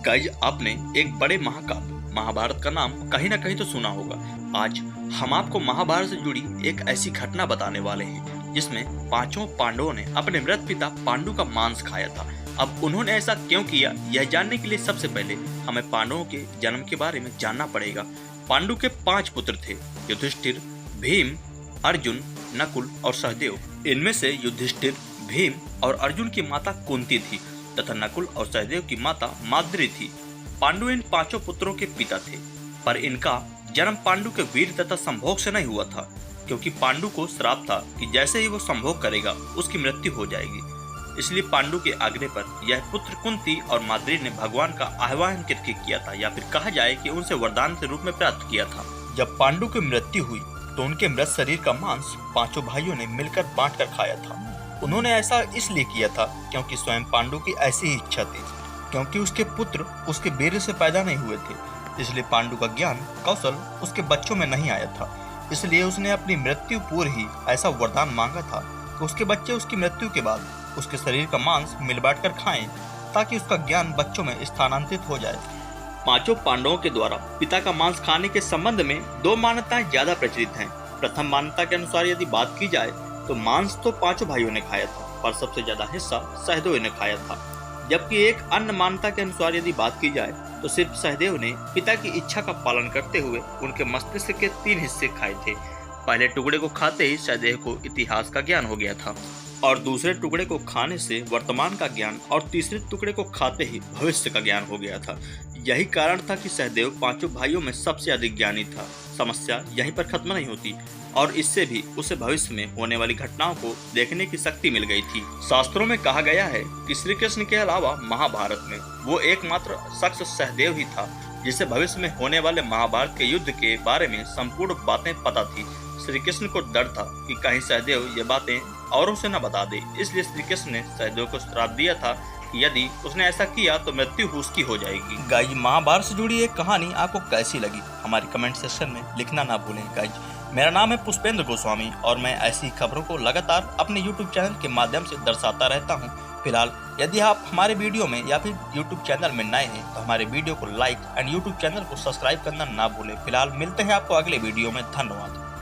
Guys आपने एक बड़े महाकाव्य महाभारत का नाम कहीं ना कहीं तो सुना होगा। आज हम आपको महाभारत से जुड़ी एक ऐसी घटना बताने वाले हैं जिसमें पांचों पांडवों ने अपने मृत पिता पांडु का मांस खाया था। अब उन्होंने ऐसा क्यों किया, यह जानने के लिए सबसे पहले हमें पांडवों के जन्म के बारे में जानना पड़ेगा। पांडु के 5 पुत्र थे, युधिष्ठिर, भीम, अर्जुन, नकुल और सहदेव। इनमें से युधिष्ठिर, भीम और अर्जुन की माता कुंती थी तथा नकुल और सहदेव की माता माद्री थी। पांडु इन 5 पुत्रों के पिता थे, पर इनका जन्म पांडु के वीर तथा संभोग से नहीं हुआ था, क्योंकि पांडु को श्राप था कि जैसे ही वो संभोग करेगा उसकी मृत्यु हो जाएगी। इसलिए पांडु के आग्रह पर यह पुत्र कुंती और माद्री ने भगवान का आह्वान करके किया था, या फिर कहा जाए कि उनसे वरदान के रूप में प्राप्त किया था। जब पांडु की मृत्यु हुई तो उनके मृत शरीर का मांस 5 भाइयों ने मिलकर बांटकर खाया था। उन्होंने ऐसा इसलिए किया था क्योंकि स्वयं पांडु की ऐसी ही इच्छा थी, क्योंकि उसके पुत्र उसके वीर्य से पैदा नहीं हुए थे। इसलिए पांडु का ज्ञान कौशल उसके बच्चों में नहीं आया था। इसलिए उसने अपनी मृत्यु पूर्व ही ऐसा वरदान मांगा था कि उसके बच्चे उसकी मृत्यु के बाद उसके शरीर का मांस मिल बांट कर खाएं, ताकि उसका ज्ञान बच्चों में स्थानांतरित हो जाए। 5 पांडवों के द्वारा पिता का मांस खाने के संबंध में 2 मान्यताएं ज्यादा प्रचलित हैं। प्रथम मान्यता के अनुसार यदि बात की जाए तो मांस तो 5 भाइयों ने खाया था, पर सबसे ज्यादा हिस्सा सहदेव ने खाया था। जबकि एक अन्य मान्यता के अनुसार यदि बात की जाए तो सिर्फ सहदेव ने पिता की इच्छा का पालन करते हुए उनके मस्तिष्क के 3 हिस्से खाए थे। पहले टुकड़े को खाते ही सहदेव को इतिहास का ज्ञान हो गया था, और दूसरे टुकड़े को खाने से वर्तमान का ज्ञान, और तीसरे टुकड़े को खाते ही भविष्य का ज्ञान हो गया था। यही कारण था कि सहदेव 5 भाइयों में सबसे अधिक ज्ञानी था। समस्या यहीं पर खत्म नहीं होती, और इससे भी उसे भविष्य में होने वाली घटनाओं को देखने की शक्ति मिल गई थी। शास्त्रों में कहा गया है कि श्री कृष्ण के अलावा महाभारत में वो एकमात्र शख्स सहदेव ही था जिसे भविष्य में होने वाले महाभारत के युद्ध के बारे में संपूर्ण बातें पता थी। श्री कृष्ण को डर था कि कहीं सहदेव ये बातें औरों से न बता दे, इसलिए श्री कृष्ण ने सहदेव को श्राप दिया था कि यदि उसने ऐसा किया तो मृत्यु उसकी हो जाएगी। गाइज, महाभारत से जुड़ी एक कहानी आपको कैसी लगी हमारे कमेंट सेक्शन में लिखना ना भूलें। गाइज, मेरा नाम है पुष्पेंद्र गोस्वामी और मैं ऐसी खबरों को लगातार अपने YouTube चैनल के माध्यम से दर्शाता रहता हूं। फिलहाल यदि आप हमारे वीडियो में या फिर YouTube चैनल में नए हैं तो हमारे वीडियो को लाइक एंड YouTube चैनल को सब्सक्राइब करना ना भूलें। फिलहाल मिलते हैं आपको अगले वीडियो में। धन्यवाद।